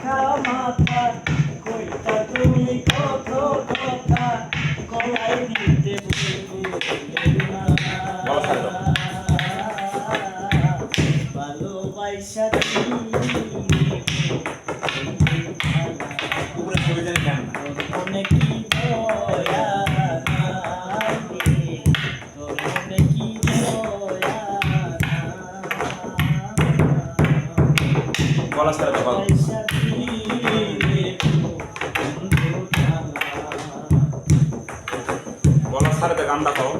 মাখা মাথা কইতা তুমি কত কথা গলায় দিতে ভুলে না ভালোবাসা মনে কি দয়া তোর মনে কি দয়া গলা ছাড়া তো গলা ছাড়া তো গানটা খাও